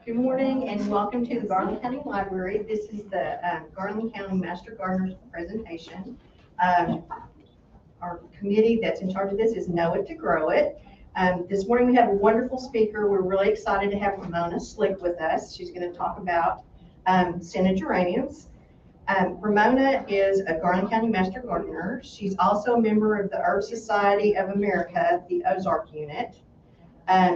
Good morning and welcome to the Garland County Library. This is the Garland County Master Gardener's presentation. Our committee that's in charge of this is Know It to Grow It. This morning we have a wonderful speaker. We're really excited to have Ramona Slick with us. She's going to talk about scented geraniums. Ramona is a Garland County Master Gardener. She's also a member of the Herb Society of America, the Ozark unit.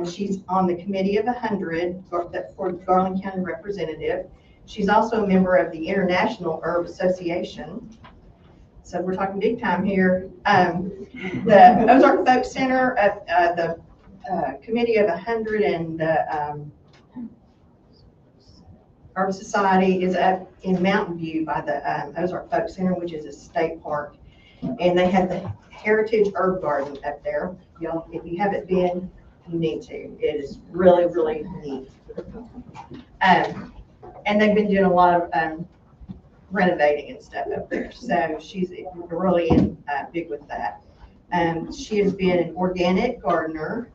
She's on the Committee of 100 for Garland County Representative. She's also a member of the International Herb Association. So we're talking big time here. The Ozark Folk Center, the Committee of 100 and the Herb Society is up in Mountain View by the Ozark Folk Center, which is a state park. And they have the Heritage Herb Garden up there. Y'all, if you haven't been, you need to. It is really, really neat. And they've been doing a lot of renovating and stuff up there. So she's really big with that. She has been an organic gardener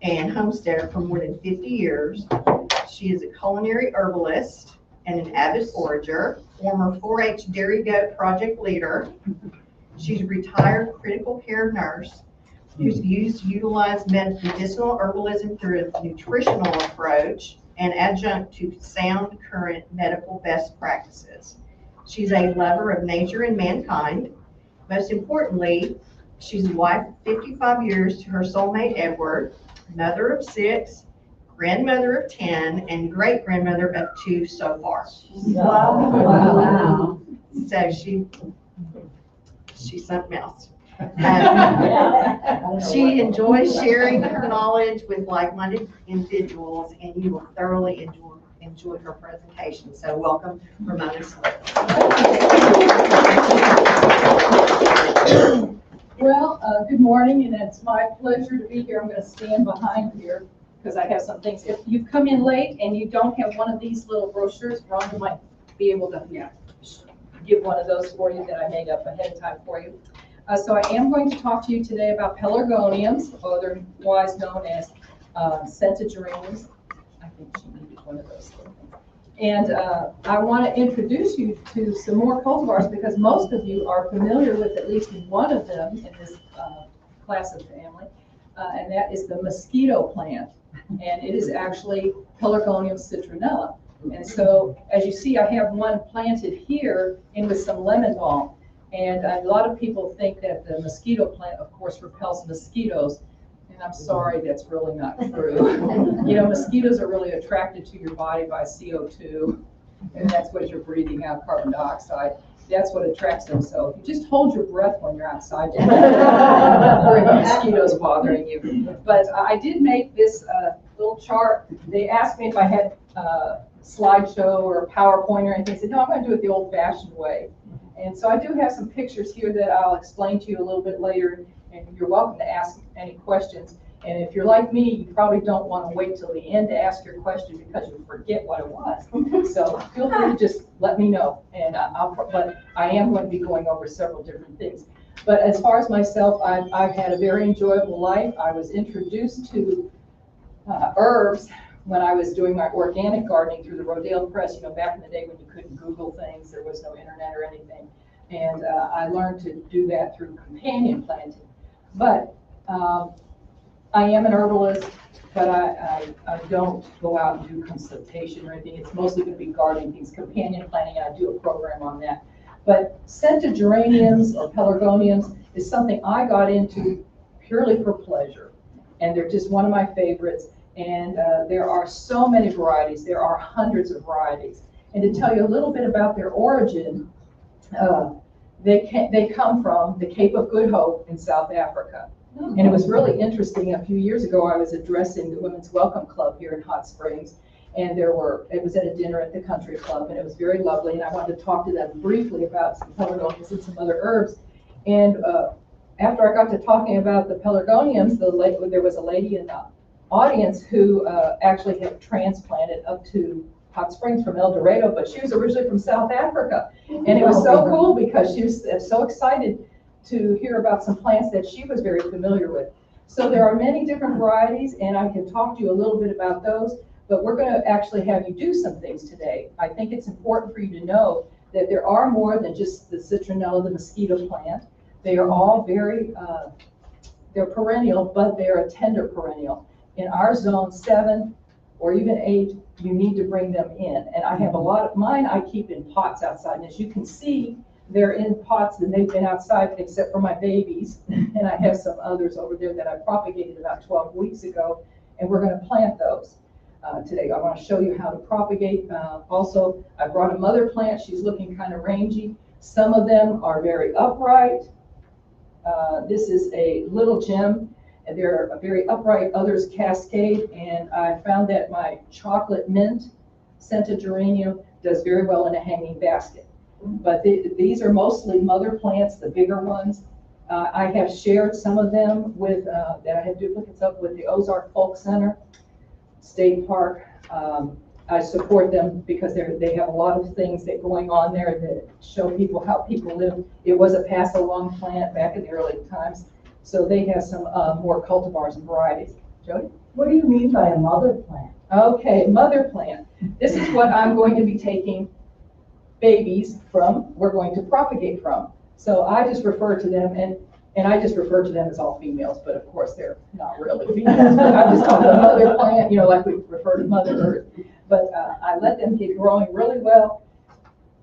and homesteader for more than 50 years. She is a culinary herbalist and an avid forager, former 4-H dairy goat project leader. She's a retired critical care nurse whose views utilize medicinal herbalism through a nutritional approach and adjunct to sound current medical best practices. She's a lover of nature and mankind. Most importantly, she's a wife of 55 years to her soulmate Edward, mother of 6, grandmother of 10, and great-grandmother of 2 so far. Wow. So she's something else. She enjoys sharing her knowledge with like-minded individuals, and you will thoroughly enjoy her presentation. So welcome, Ramona Slick. Well, good morning, and it's my pleasure to be here. I'm going to stand behind here because I have some things. If you've come in late and you don't have one of these little brochures, Rhonda might be able to give one of those for you that I made up ahead of time for you. So I am going to talk to you today about pelargoniums, otherwise known as scented geraniums. I think she needed one of those things. And I want to introduce you to some more cultivars because most of you are familiar with at least one of them in this class of family, and that is the mosquito plant. And it is actually Pelargonium citronella. And so, as you see, I have one planted here in with some lemon balm. And a lot of people think that the mosquito plant, of course, repels mosquitoes. And I'm sorry, that's really not true. You know, mosquitoes are really attracted to your body by CO2. And that's what you're breathing out, carbon dioxide. That's what attracts them. So if you just hold your breath when you're outside, or the mosquitoes bothering you. But I did make this little chart. They asked me if I had a slideshow or a PowerPoint or anything. I said, no, I'm going to do it the old-fashioned way. And so I do have some pictures here that I'll explain to you a little bit later, and you're welcome to ask any questions. And if you're like me, you probably don't want to wait till the end to ask your question because you forget what it was. So feel free to just let me know, and but I am going to be going over several different things. But as far as myself, I've had a very enjoyable life. I was introduced to herbs when I was doing my organic gardening through the Rodale Press, you know, back in the day when you couldn't Google things, there was no internet or anything. And I learned to do that through companion planting. But I am an herbalist, but I don't go out and do consultation or anything. It's mostly going to be gardening things, companion planting, and I do a program on that. But scented geraniums or pelargoniums is something I got into purely for pleasure. And they're just one of my favorites. And there are so many varieties. There are hundreds of varieties. And to tell you a little bit about their origin, they come from the Cape of Good Hope in South Africa. And it was really interesting. A few years ago, I was addressing the Women's Welcome Club here in Hot Springs. And it was at a dinner at the country club, and it was very lovely. And I wanted to talk to them briefly about some pelargoniums and some other herbs. And after I got to talking about the pelargoniums, there was a lady in the audience who actually had transplanted up to Hot Springs from El Dorado, but she was originally from South Africa. And it was so cool because she was so excited to hear about some plants that she was very familiar with. So there are many different varieties, and I can talk to you a little bit about those. but we're going to actually have you do some things today. I think it's important for you to know that there are more than just the citronella, the mosquito plant. They are all very, they're perennial, but they're a tender perennial. In our zone 7 or even 8, you need to bring them in. And I have a lot of mine I keep in pots outside. And as you can see, they're in pots and they've been outside except for my babies. And I have some others over there that I propagated about 12 weeks ago. And we're going to plant those today. I want to show you how to propagate. Also, I brought a mother plant. She's looking kind of rangy. Some of them are very upright. This is a little gem, and they're very upright. Others cascade, and I found that my chocolate mint scented geranium does very well in a hanging basket. But these are mostly mother plants, the bigger ones. I have shared some of them with, that I have duplicates of with the Ozark Folk Center, State Park. I support them because they have a lot of things that going on there that show people how people live. It was a pass-along plant back in the early times. So they have some more cultivars and varieties. Jody? What do you mean by a mother plant? Okay, mother plant. This is what I'm going to be taking babies from, we're going to propagate from. So I just refer to them, and I just refer to them as all females, but of course they're not really females. But I just call them mother plant, like we refer to Mother Earth. But I let them get growing really well.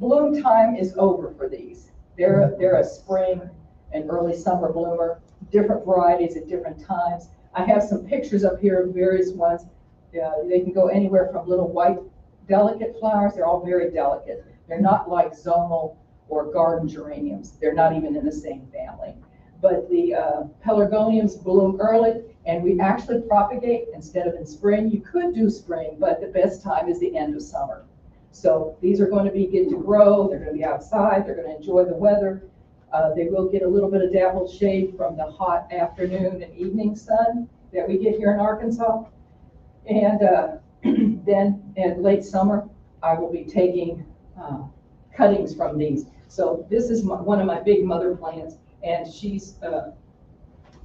Bloom time is over for these. They're a spring and early summer bloomer, different varieties at different times. I have some pictures up here of various ones. They can go anywhere from little white, delicate flowers. They're all very delicate. They're not like zonal or garden geraniums. They're not even in the same family. But the pelargoniums bloom early, and we actually propagate instead of in spring. You could do spring, but the best time is the end of summer. So these are going to begin to grow. They're going to be outside. They're going to enjoy the weather. They will get a little bit of dappled shade from the hot afternoon and evening sun that we get here in Arkansas. And then in late summer, I will be taking cuttings from these. So this is one of my big mother plants, and she's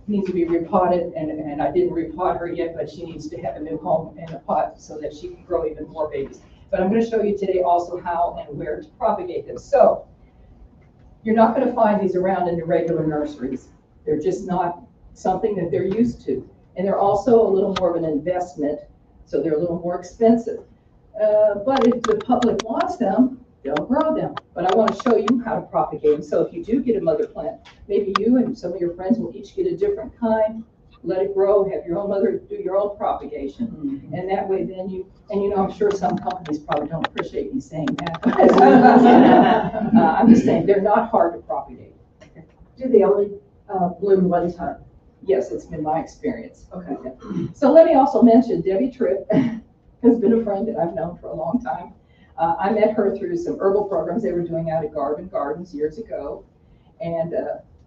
needs to be repotted, and I didn't repot her yet, but she needs to have a new home in a pot so that she can grow even more babies. But I'm going to show you today also how and where to propagate them. So you're not going to find these around in the regular nurseries. They're just not something that they're used to. And they're also a little more of an investment, so they're a little more expensive. But if the public wants them, they'll grow them. But I want to show you how to propagate them. So if you do get a mother plant, maybe you and some of your friends will each get a different kind, let it grow, have your own mother do your own propagation. Mm-hmm. And that way then I'm sure some companies probably don't appreciate me saying that. I'm just saying they're not hard to propagate. Do they only bloom one time? Yes, it's been my experience. Okay. So let me also mention Debbie Tripp has been a friend that I've known for a long time. I met her through some herbal programs they were doing out at Garden Gardens years ago. And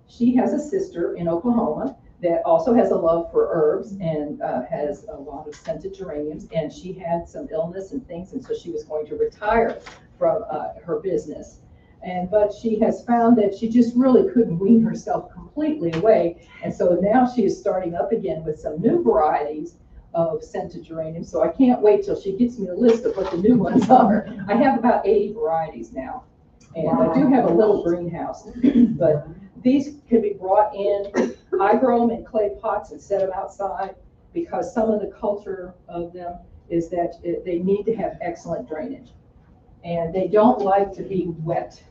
she has a sister in Oklahoma that also has a love for herbs and has a lot of scented geraniums. And she had some illness and things, and so she was going to retire from her business. But she has found that she just really couldn't wean herself completely away. And so now she is starting up again with some new varieties of scented geraniums. So I can't wait till she gets me a list of what the new ones are. I have about 80 varieties now. And wow. I do have a little greenhouse, but these can be brought in. I grow them in clay pots and set them outside because some of the culture of them is that they need to have excellent drainage. And they don't like to be wet.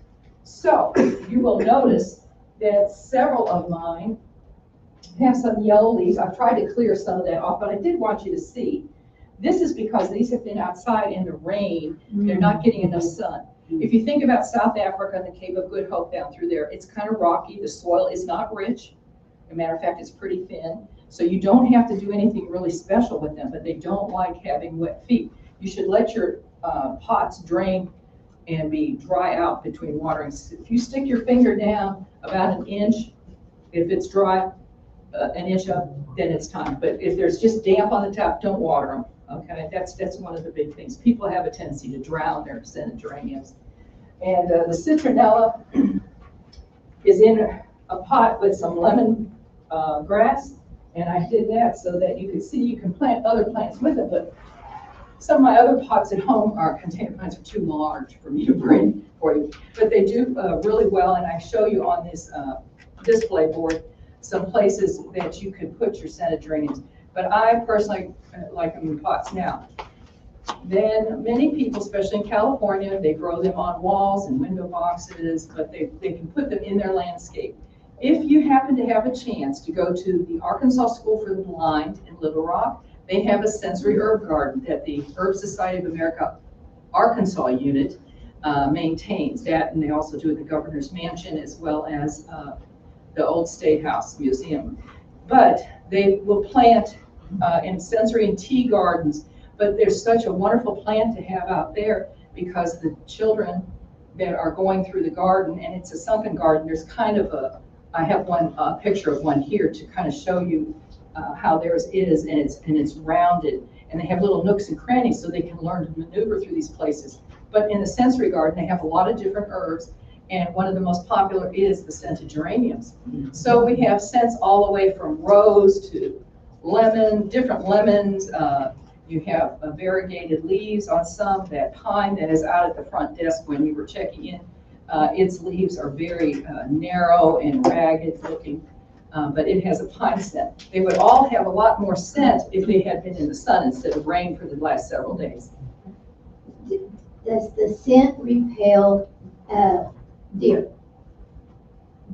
So you will notice that several of mine have some yellow leaves. I've tried to clear some of that off, but I did want you to see. This is because these have been outside in the rain. They're not getting enough sun. If you think about South Africa and the Cape of Good Hope down through there, it's kind of rocky. The soil is not rich. As a matter of fact, it's pretty thin. So you don't have to do anything really special with them, but they don't like having wet feet. You should let your pots drain and be dry out between waterings. If you stick your finger down about an inch, if it's dry, an inch up, then it's time. But if there's just damp on the top, don't water them. Okay, that's one of the big things. People have a tendency to drown their scented geraniums. And the citronella is in a pot with some lemon grass, and I did that so that you can see you can plant other plants with it. But Some of my other pots at home are container plants are too large for me to bring for you, but they do really well. And I show you on this display board some places that you could put your scented geraniums. But I personally like them in pots now. Then many people, especially in California, they grow them on walls and window boxes, but they can put them in their landscape. If you happen to have a chance to go to the Arkansas School for the Blind in Little Rock, they have a sensory herb garden that the Herb Society of America Arkansas unit maintains. That, and they also do at the Governor's Mansion as well as the Old State House Museum. But they will plant in sensory and tea gardens, but there's such a wonderful plant to have out there because the children that are going through the garden, and it's a sunken garden, there's kind of a, I have one picture of one here to kind of show you how theirs is, and it's rounded, and they have little nooks and crannies so they can learn to maneuver through these places. But in the sensory garden, they have a lot of different herbs, and one of the most popular is the scented geraniums. So we have scents all the way from rose to lemon, different lemons. You have variegated leaves on some. That pine that is out at the front desk when we were checking in, its leaves are very narrow and ragged looking, but it has a pine scent. They would all have a lot more scent if they had been in the sun instead of rain for the last several days. Does the scent repel deer?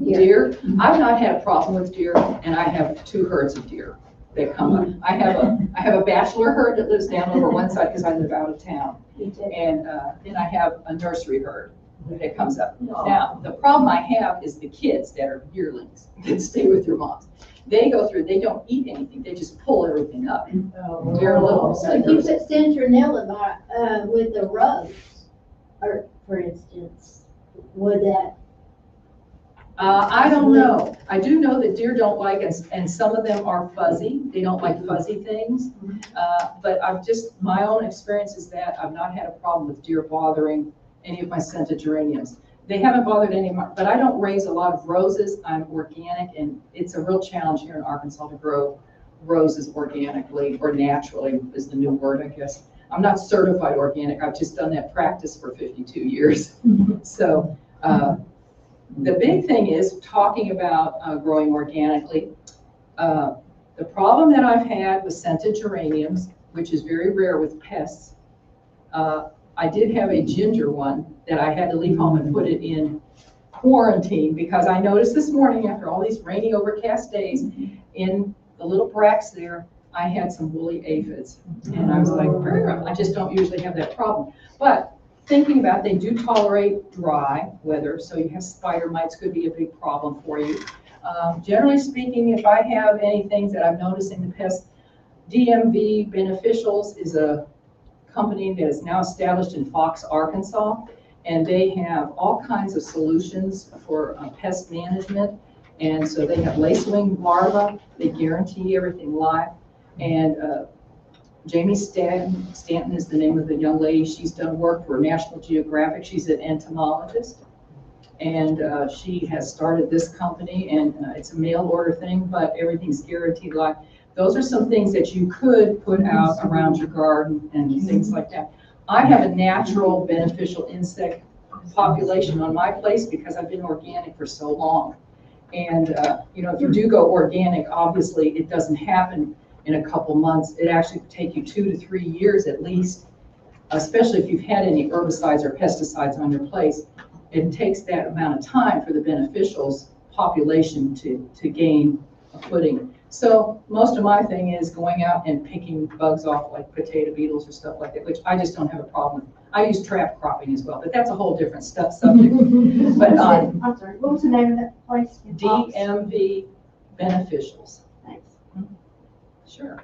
Deer? I've not had a problem with deer, and I have 2 herds of deer that come up. I have a bachelor herd that lives down over one side because I live out of town, and then I have a nursery herd that comes up. Now, the problem I have is the kids that are yearlings that stay with your moms. They go through, they don't eat anything, they just pull everything up. They're little. So if you put citronella with the rose, or for instance, would that? I don't know. I do know that deer don't like, and some of them are fuzzy. They don't like fuzzy things. But I've just, my own experience is that I've not had a problem with deer bothering any of my scented geraniums. They haven't bothered any of my, but I don't raise a lot of roses. I'm organic, and it's a real challenge here in Arkansas to grow roses organically, or naturally is the new word, I guess. I'm not certified organic. I've just done that practice for 52 years. So the big thing is talking about growing organically. The problem that I've had with scented geraniums, which is very rare with pests, I did have a ginger one that I had to leave home and put it in quarantine because I noticed this morning after all these rainy overcast days in the little bracts there, I had some woolly aphids. And I was like, I just don't usually have that problem. But thinking about, they do tolerate dry weather, so you have spider mites could be a big problem for you. Generally speaking, if I have any things that I'm noticing the pests, DMV Beneficials is a company that is now established in Fox, Arkansas, and they have all kinds of solutions for pest management. And so they have lacewing larvae, they guarantee everything live. And Jamie Stanton is the name of the young lady. She's done work for National Geographic. She's an entomologist. And she has started this company, and it's a mail order thing, but everything's guaranteed live. Those are some things that you could put out around your garden and things like that. I have a natural beneficial insect population on my place because I've been organic for so long. And you know, if you do go organic, obviously it doesn't happen in a couple months. It actually could take you 2 to 3 years at least, especially if you've had any herbicides or pesticides on your place. It takes that amount of time for the beneficials population to gain a footing. So most of my thing is going out and picking bugs off, like potato beetles or stuff like that, which I just don't have a problem with. I use trap cropping as well, but that's a whole different subject. But I'm sorry, what was the name of that place? DMV Beneficials. Thanks. Sure.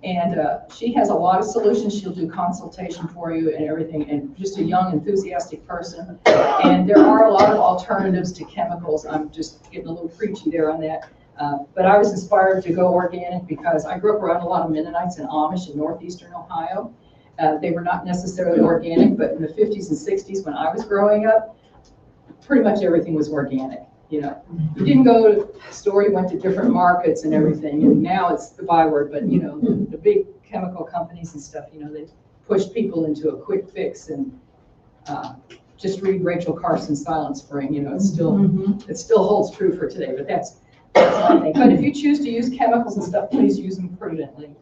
And she has a lot of solutions. She'll do consultation for you and everything, and just a young, enthusiastic person. And there are a lot of alternatives to chemicals. I'm just getting a little preachy there on that. But I was inspired to go organic because I grew up around a lot of Mennonites and Amish in northeastern Ohio. They were not necessarily organic, but in the 50s and 60s when I was growing up, pretty much everything was organic. You know, you didn't go to the store, you went to different markets and everything, and now it's the byword, but you know, the big chemical companies and stuff, you know, push people into a quick fix and just read Rachel Carson's Silent Spring, it still holds true for today, but that's my thing. But if you choose to use chemicals and stuff, please use them prudently.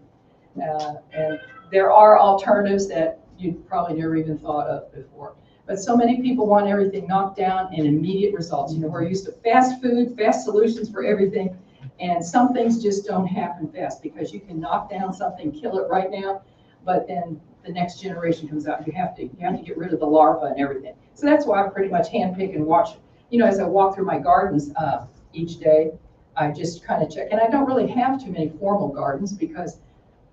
And there are alternatives that you probably never even thought of before. But so many people want everything knocked down and immediate results. We're used to fast food, fast solutions for everything. And some things just don't happen fast because you can knock down something, kill it right now, but then the next generation comes out. You have to get rid of the larva and everything. So that's why I pretty much handpick and watch. As I walk through my gardens each day, I just kind of check. And I don't really have too many formal gardens because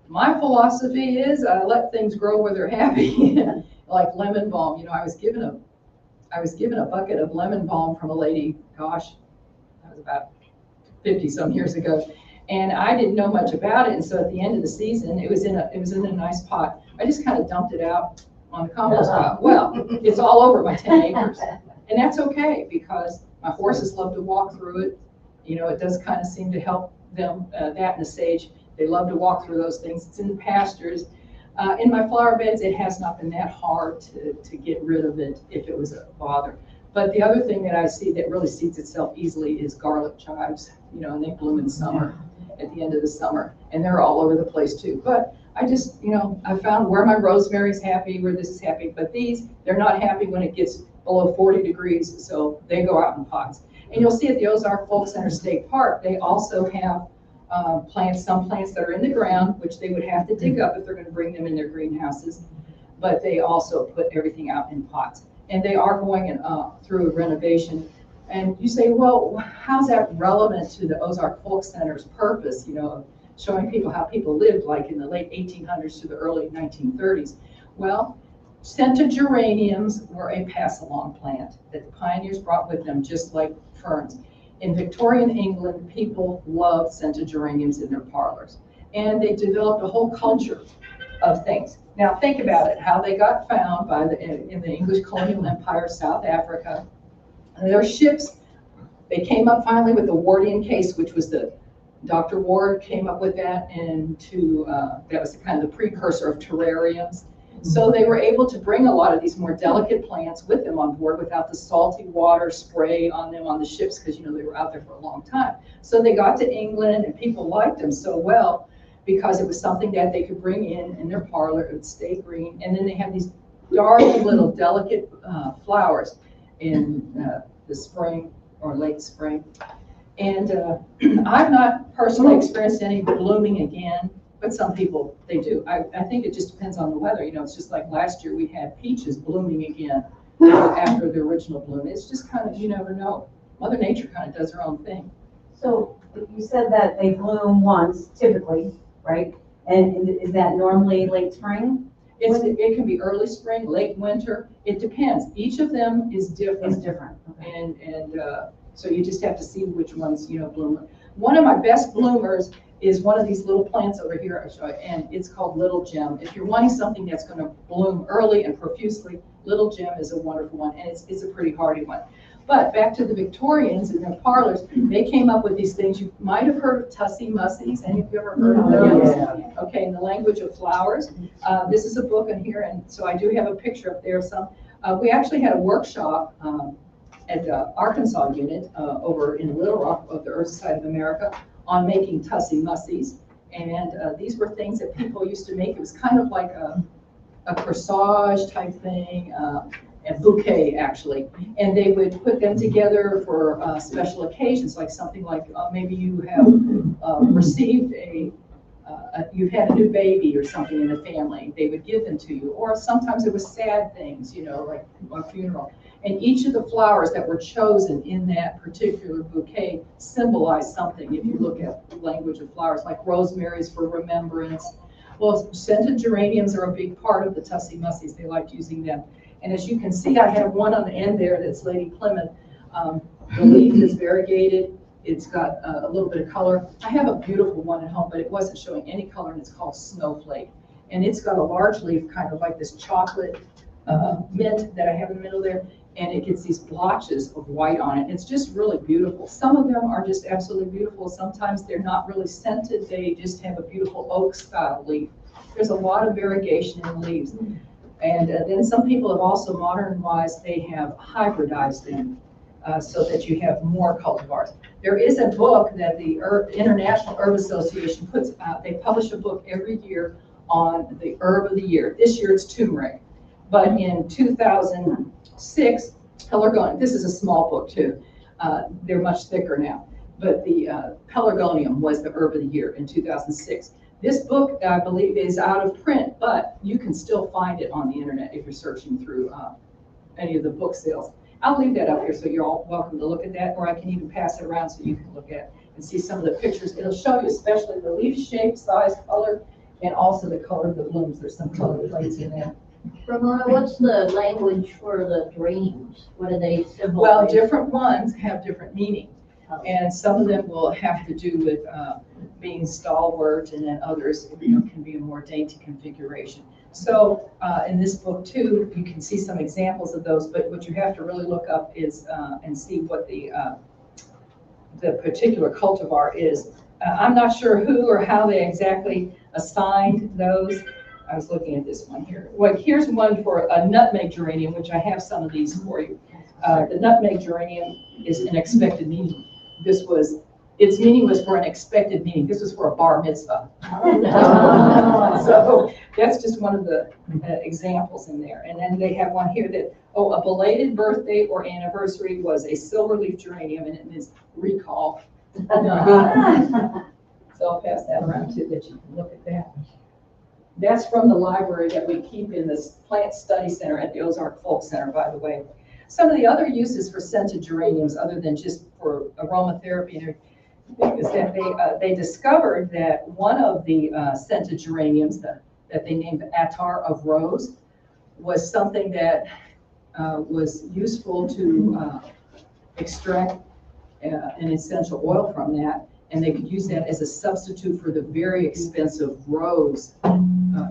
my philosophy is I let things grow where they're happy. Like lemon balm, I was given a bucket of lemon balm from a lady, gosh, that was about 50 some years ago. And I didn't know much about it. And so at the end of the season, it was in a nice pot. I just kind of dumped it out on the compost pile. Well, it's all over my 10 acres. And that's okay because my horses love to walk through it. It does kind of seem to help them, that and the sage. They love to walk through those things. It's in the pastures. In my flower beds, it has not been that hard to get rid of it if it was a bother. But the other thing that I see that really seeds itself easily is garlic chives, and they bloom in summer, at the end of the summer, and they're all over the place too. But I just, I found where my rosemary's happy, where this is happy, but they're not happy when it gets below 40 degrees, so they go out in pots. And you'll see at the Ozark Folk Center State Park, they also have some plants that are in the ground, which they would have to dig up if they're going to bring them in their greenhouses, but they also put everything out in pots. And they are going through a renovation. And you say, well, how's that relevant to the Ozark Folk Center's purpose, showing people how people lived like in the late 1800s to the early 1930s? Well, scented geraniums were a pass-along plant that the pioneers brought with them, just like ferns. In Victorian England, people loved scented geraniums in their parlors. And they developed a whole culture of things. Now think about it, how they got found in the English colonial empire, South Africa. And their ships, they came up finally with the Wardian case, which was Dr. Ward came up with that, and that was kind of the precursor of terrariums. So they were able to bring a lot of these more delicate plants with them on board without the salty water spray on them on the ships because, they were out there for a long time. So they got to England and people liked them so well because it was something that they could bring in their parlor. It would stay green. And then they have these darling little delicate flowers in the spring or late spring. And I've not personally experienced any blooming again. But some people, they do. I think it just depends on the weather. It's just like last year we had peaches blooming again after the original bloom. It's just kind of, you never know. Mother Nature kind of does her own thing. So you said that they bloom once, typically, right? And is that normally late spring? It can be early spring, late winter. It depends. Each of them is different. It's different. Okay. And so you just have to see which ones, bloom. One of my best bloomers is one of these little plants over here, and it's called Little Gem. If you're wanting something that's going to bloom early and profusely, Little Gem is a wonderful one, and it's a pretty hardy one. But back to the Victorians and their parlors, they came up with these things. You might have heard of tussie mussies. Any of you ever heard of those? Yeah. Okay, in the language of flowers. This is a book in here, and so I do have a picture up there of some. We actually had a workshop at the Arkansas unit over in Little Rock of the Earth Side of America on making tussie mussies. And these were things that people used to make. It was kind of like a corsage type thing, a bouquet actually. And they would put them together for special occasions, like something like maybe you have received you've had a new baby or something in the family. They would give them to you. Or sometimes it was sad things, like a funeral. And each of the flowers that were chosen in that particular bouquet symbolized something. If you look at the language of flowers, like rosemary's for remembrance. Well, scented geraniums are a big part of the tussie mussies. They liked using them. And as you can see, I have one on the end there that's Lady Plymouth. The leaf is variegated. It's got a little bit of color. I have a beautiful one at home, but it wasn't showing any color, and it's called Snowflake. And it's got a large leaf, kind of like this chocolate mint that I have in the middle there. And it gets these blotches of white on it. It's just really beautiful. Some of them are just absolutely beautiful. Sometimes they're not really scented. They just have a beautiful oak style leaf. there's a lot of variegation in leaves. And then some people have also modern-wise, they have hybridized them so that you have more cultivars. There is a book that the International Herb Association puts out. They publish a book every year on the herb of the year. This year it's turmeric. But in 2006, pelargonium, this is a small book too. They're much thicker now. But the pelargonium was the herb of the year in 2006. This book, I believe, is out of print, but you can still find it on the internet if you're searching through any of the book sales. I'll leave that up here so you're all welcome to look at that, or I can even pass it around so you can look at and see some of the pictures. It'll show you especially the leaf shape, size, color, and also the color of the blooms. There's some color plates in there. Ramona, what's the language for the geraniums? What do they symbolize? Well, different ones have different meaning. And some of them will have to do with being stalwart, and then others can be a more dainty configuration. So in this book too, you can see some examples of those, but what you have to really look up is and see what the particular cultivar is. I'm not sure who or how they exactly assigned those. I was looking at this one here. Well, here's one for a nutmeg geranium, which I have some of these for you. The nutmeg geranium is an expected meaning. Its meaning was for an expected meaning. This was for a bar mitzvah. So that's just one of the examples in there. And then they have one here that, a belated birthday or anniversary was a silver leaf geranium, and it means recall. So I'll pass that around too, that you can look at that. That's from the library that we keep in this plant study center at the Ozark Folk Center, by the way. Some of the other uses for scented geraniums, other than just for aromatherapy, is that they discovered that one of the scented geraniums that they named attar of rose was something that was useful to extract an essential oil from that, and they could use that as a substitute for the very expensive rose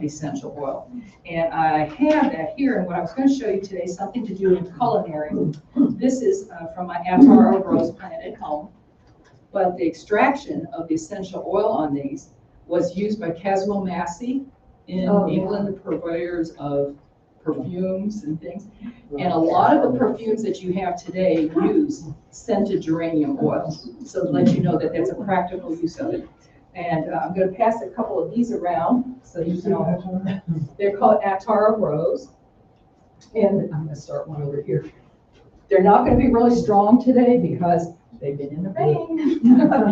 essential oil. And I have that here, and what I was going to show you today is something to do with culinary. This is from my attar of rose plant at home, but the extraction of the essential oil on these was used by Caswell Massey in England, the purveyors of perfumes and things. And a lot of the perfumes that you have today use scented geranium oil. So to let you know that that's a practical use of it. And I'm going to pass a couple of these around so you know. They're called attar of rose. And I'm going to start one over here. They're not going to be really strong today because they've been in the rain.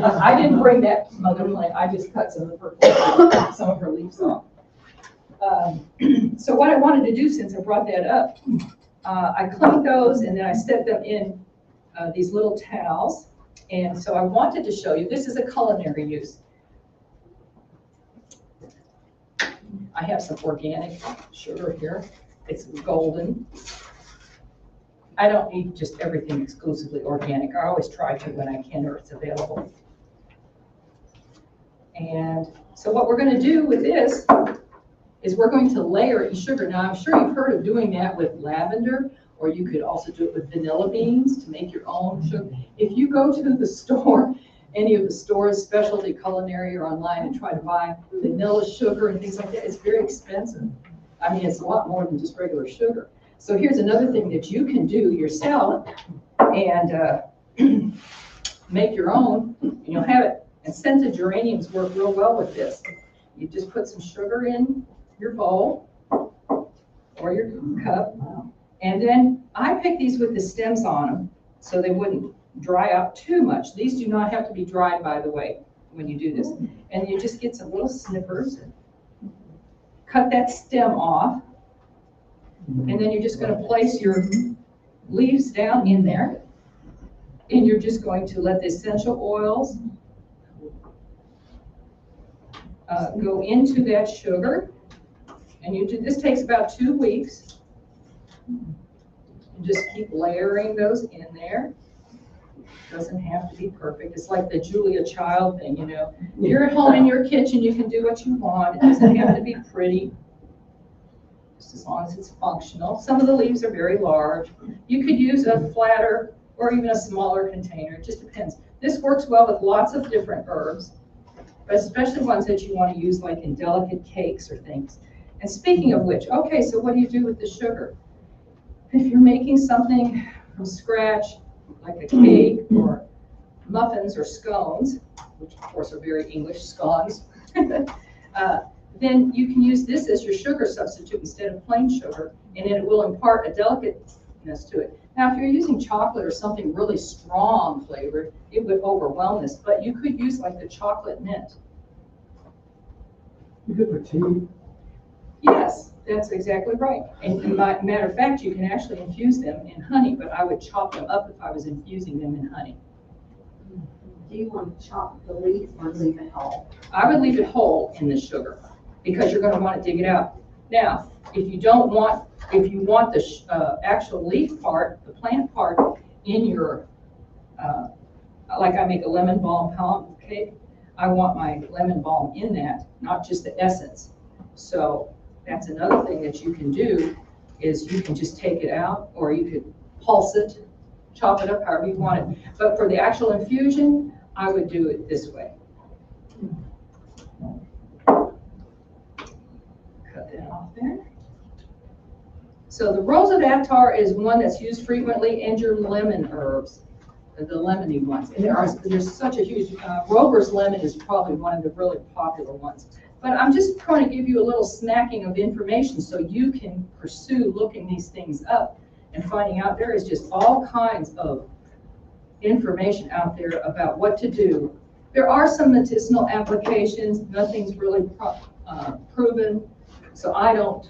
I didn't bring that mother plant. I just cut some of her leaves off. So what I wanted to do, since I brought that up, I cleaned those and then I set them in these little towels. And so I wanted to show you, this is a culinary use. I have some organic sugar here. It's golden. I don't eat just everything exclusively organic. I always try to when I can or it's available. And so what we're going to do with this is we're going to layer it in sugar. Now, I'm sure you've heard of doing that with lavender, or you could also do it with vanilla beans to make your own sugar. If you go to the store, any of the stores, specialty culinary or online, and try to buy vanilla sugar and things like that, it's very expensive. I mean, it's a lot more than just regular sugar. So here's another thing that you can do yourself and make your own, and you'll have it. And scented geraniums work real well with this. You just put some sugar in your bowl or your cup. And then I pick these with the stems on them so they wouldn't dry out too much. These do not have to be dried, by the way, when you do this. And you just get some little snippers, cut that stem off, and then you're just going to place your leaves down in there, and you're just going to let the essential oils go into that sugar. And you do this takes about 2 weeks. You just keep layering those in there. Doesn't have to be perfect. It's like the Julia Child thing, you know. You're at home in your kitchen, you can do what you want. It doesn't have to be pretty, just as long as it's functional. Some of the leaves are very large. You could use a flatter or even a smaller container. It just depends. This works well with lots of different herbs. but especially ones that you want to use like in delicate cakes or things. And speaking of which, okay, so what do you do with the sugar? If you're making something from scratch, like a cake or muffins or scones, which of course are very English, scones, then you can use this as your sugar substitute instead of plain sugar, and it will impart a delicateness to it. Now, if you're using chocolate or something really strong flavored, it would overwhelm this, but you could use like the chocolate mint. You good for tea? Yes, that's exactly right. And matter of fact, you can actually infuse them in honey, but I would chop them up if I was infusing them in honey. Do you want to chop the leaf or leave it whole? I would leave it whole in the sugar because you're going to want to dig it out. Now, if you want the actual leaf part, the plant part in your, like I make a lemon balm pound cake, I want my lemon balm in that, not just the essence. So that's another thing that you can do is you can just take it out, or you could pulse it, chop it up however you want it. But for the actual infusion, I would do it this way. Cut that off there. So the rose of attar is one that's used frequently, and your lemon herbs, the lemony ones. And there's such a huge, Rover's lemon is probably one of the really popular ones. But I'm just going to give you a little smacking of information so you can pursue looking these things up and finding out there is just all kinds of information out there about what to do. There are some medicinal applications, nothing's really proven, so I don't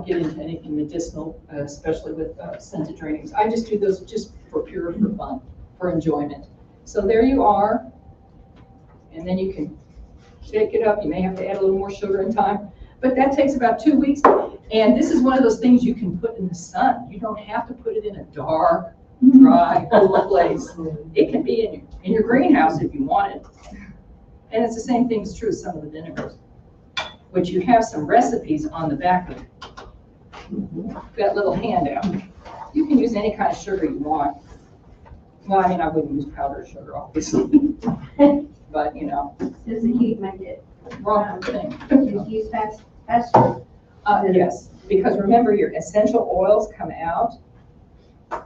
get into anything medicinal, especially with scented geraniums. I just do those just for fun, for enjoyment. So there you are, and then you can shake it up. You may have to add a little more sugar in time, but that takes about 2 weeks. And this is one of those things you can put in the sun. You don't have to put it in a dark, dry, cool place. It can be in your greenhouse if you want it. And it's the same thing is true with some of the vinegars, which you have some recipes on the back of that little handout. You can use any kind of sugar you want. Well, I mean, I wouldn't use powdered sugar, obviously. But, you know. Does the heat make it Wrong thing. infuse faster? Yes, because remember your essential oils come out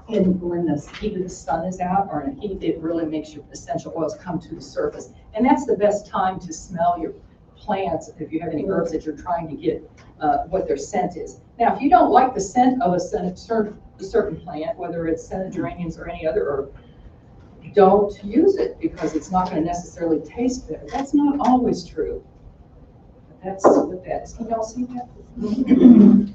when the heat of the sun is out, or in heat, it really makes your essential oils come to the surface. And that's the best time to smell your plants if you have any herbs that you're trying to get what their scent is. Now, if you don't like the scent of a certain plant, whether it's scented geraniums or any other herb, don't use it because it's not going to necessarily taste better. That's not always true. That's what that is. Can y'all see that?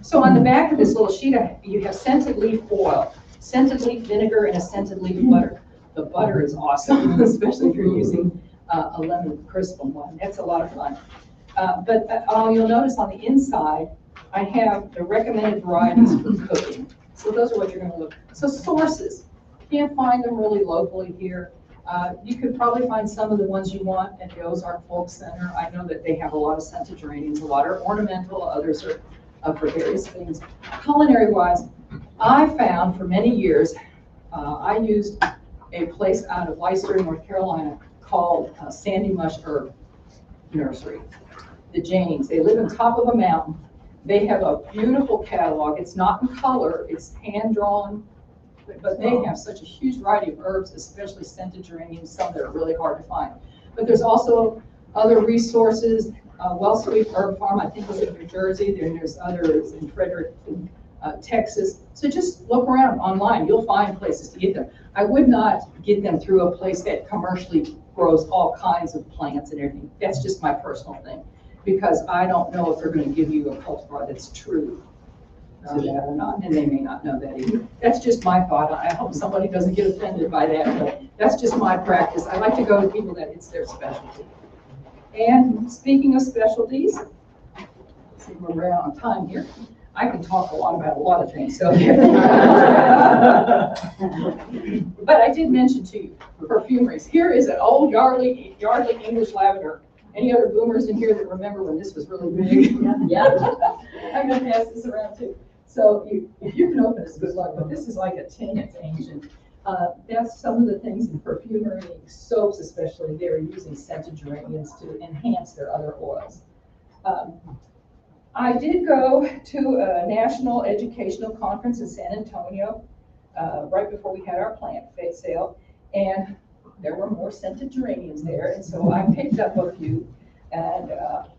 So on the back of this little sheet, you have scented leaf oil, scented leaf vinegar, and a scented leaf butter. The butter is awesome, especially if you're using a lemon crisp one. That's a lot of fun. But you'll notice on the inside, I have the recommended varieties for cooking. So those are what you're going to look. So sources. Can't find them really locally here. You could probably find some of the ones you want at the Ozark Folk Center. I know that they have a lot of scented geraniums. A lot are ornamental, others are for various things. Culinary-wise, I found for many years, I used a place out of Leicester, North Carolina, called Sandy Mush Herb Nursery, the Janes. They live on top of a mountain. They have a beautiful catalog. It's not in color, it's hand-drawn, but they have such a huge variety of herbs, especially scented geraniums, some that are really hard to find. But there's also other resources. Wellsweet Herb Farm, I think, is in New Jersey. There's others in Frederick, Texas. So just look around online. You'll find places to get them. I would not get them through a place that commercially grows all kinds of plants and everything. That's just my personal thing, because I don't know if they're going to give you a cultivar that's true to that or not, and they may not know that either. That's just my thought. I hope somebody doesn't get offended by that, but that's just my practice. I like to go to people that it's their specialty. And speaking of specialties, let's see, we're right on time here. I can talk a lot about a lot of things, so. But I did mention to you perfumeries. Here is an old Yardley English lavender. Any other boomers in here that remember when this was really big? Yeah. I'm going to pass this around too. So if you can open this, good luck, but this is like a tin. It's ancient. That's some of the things in perfumery, soaps especially, they're using scented geraniums to enhance their other oils. I did go to a national educational conference in San Antonio right before we had our plant sale, and there were more scented geraniums there, and so I picked up a few, and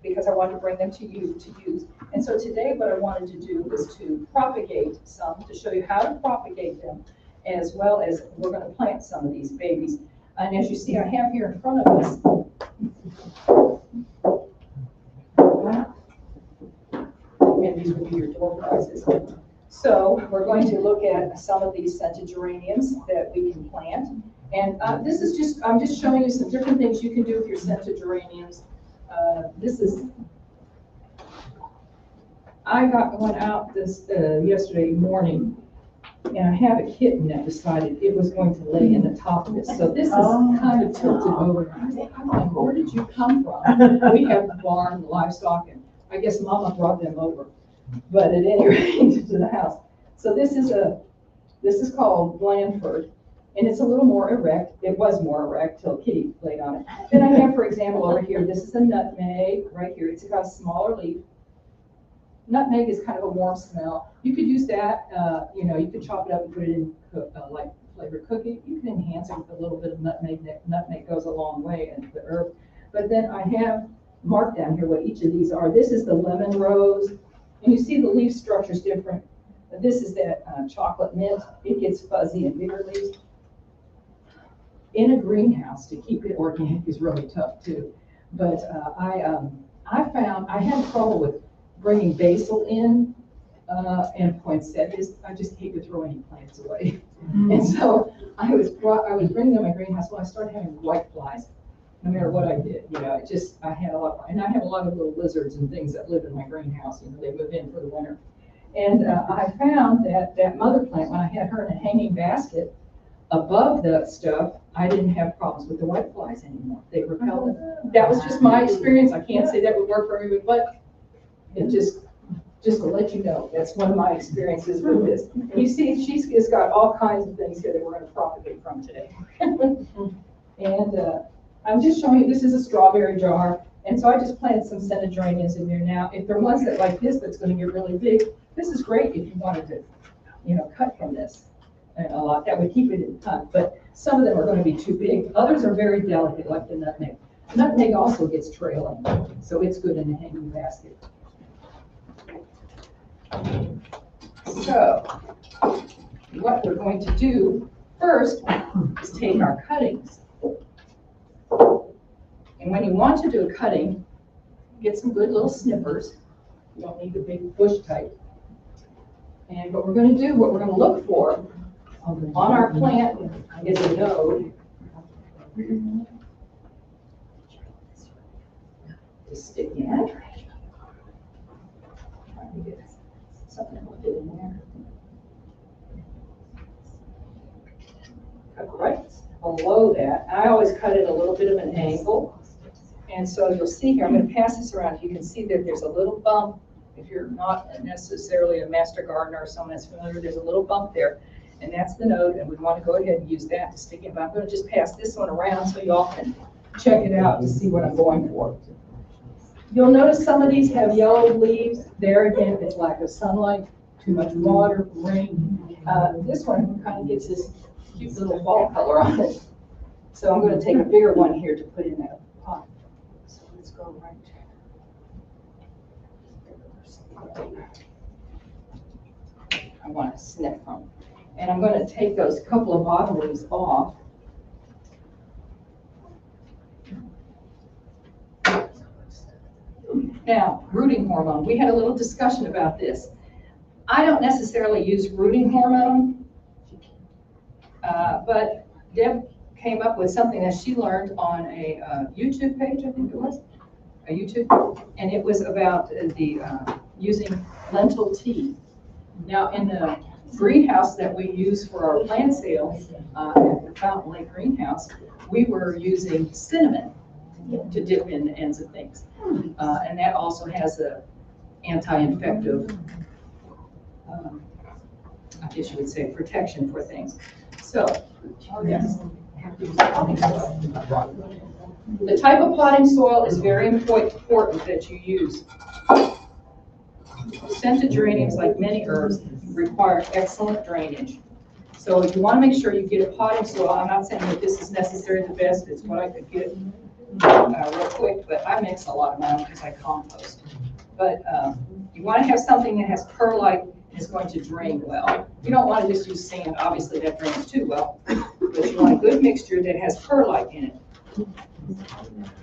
because I wanted to bring them to you to use. And so today what I wanted to do was to propagate some, to show you how to propagate them, as well as we're going to plant some of these babies. And as you see, I have here in front of us, and these would be your door prizes. So we're going to look at some of these scented geraniums that we can plant. And this is just, I'm just showing you some different things you can do with your scented geraniums. This is, I got one out this yesterday morning, and I have a kitten that decided it was going to lay in the top of this. So this is kind of tilted over. I'm like, where did you come from? We have a barn, livestock, and I guess Mama brought them over. But at any rate, to the house. So this is called Blandford, and it's a little more erect. It was more erect till Kitty laid on it. Then I have, for example, over here, this is a nutmeg right here. It's got a smaller leaf. Nutmeg is kind of a warm smell. You could use that, you could chop it up and put it in like flavored cookie. You can enhance it with a little bit of nutmeg. Nutmeg goes a long way into the herb. But then I have marked down here what each of these are. This is the lemon rose, and you see the leaf structure is different. This is that chocolate mint. It gets fuzzy and bigger leaves. In a greenhouse, to keep it organic is really tough too. But I found I had trouble with bringing basil in and poinsettias. I just hate to throw any plants away. And so I was bringing them in my greenhouse. Well, I started having white flies. No matter what I did, I had a lot, and I have a lot of little lizards and things that live in my greenhouse. They move in for the winter. And I found that mother plant, when I had her in a hanging basket above the stuff, I didn't have problems with the white flies anymore. They repelled them. That was just my experience. I can't say that would work for everybody, but it just to let you know, that's one of my experiences with this. And you see, she's got all kinds of things here that we're going to propagate from today. And I'm just showing you, this is a strawberry jar. And so I just planted some scented geraniums in there. Now, if they're ones that like this, that's going to get really big, this is great if you wanted to, cut from this a lot. That would keep it in touch. But some of them are going to be too big. Others are very delicate, like the nutmeg. Nutmeg also gets trailing, so it's good in the hanging basket. So, what we're going to do first is take our cuttings. And when you want to do a cutting, get some good little snippers. You don't need the big bush type. And what we're going to do, what we're going to look for on our plant is a node. To stick in. Trying to get something to fit in there. Cut right below that. I always cut it a little bit of an angle. And so you'll see here, I'm going to pass this around. You can see that there's a little bump. If you're not necessarily a master gardener or someone that's familiar, there's a little bump there. And that's the node, and we want to go ahead and use that to stick in. But I'm going to just pass this one around so you all can check it out to see what I'm going for. You'll notice some of these have yellow leaves. There again, it's lack of sunlight, too much water, rain. This one kind of gets this cute little fall color on it. So I'm going to take a bigger one here to put in that pot. So let's go right there. I want to snip from. And I'm going to take those couple of bottom leaves off. Now, rooting hormone. We had a little discussion about this. I don't necessarily use rooting hormone, but Deb came up with something that she learned on a YouTube page, I think it was, a YouTube, and it was about the using lentil tea. Now, in the greenhouse that we use for our plant sale at the Fountain Lake greenhouse, we were using cinnamon to dip in the ends of things. And that also has a anti-infective, I guess you would say, protection for things. So, yes. The type of potting soil is very important that you use. Scented geraniums, like many herbs, require excellent drainage. So you want to make sure you get a potting soil. I'm not saying that this is necessarily the best, it's what I could get real quick, but I mix a lot of my own because I compost. But you want to have something that has perlite and is going to drain well. You don't want to just use sand, obviously that drains too well, but you want a good mixture that has perlite in it.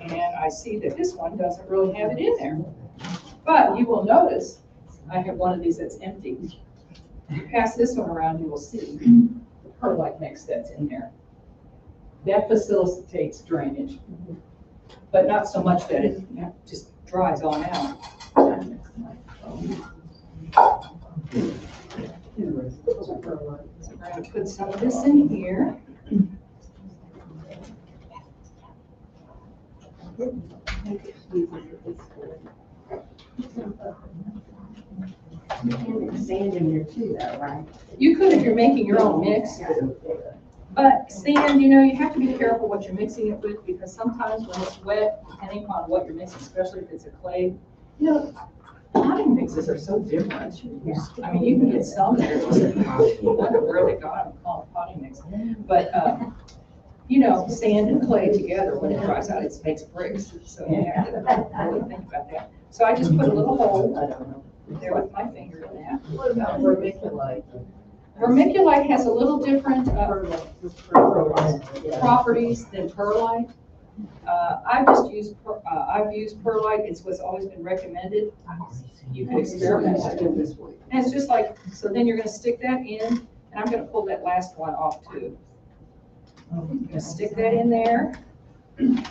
And I see that this one doesn't really have it in there. But you will notice, I have one of these that's empty. If you pass this one around, you will see the perlite mix that's in there. That facilitates drainage, but not so much that it just dries on out. So we're going to put some of this in here. You can mix sand in there too, though, right? You could if you're making your own mix, but sand, you know, you have to be careful what you're mixing it with, because sometimes when it's wet, depending upon what you're mixing, especially if it's a clay, you know, potting mixes are so different. I mean, you can get some that are just, I don't really got them called potting mix, but you know, sand and clay together, when it dries out, it makes bricks. So you have to really think about that. So I just put a little hole there with my finger in that. What about vermiculite? Vermiculite has a little different properties than perlite. I've used perlite. It's what's always been recommended. You can experiment with it this way. And it's just like, so then you're going to stick that in, and I'm going to pull that last one off too. I'm going to stick that in there. And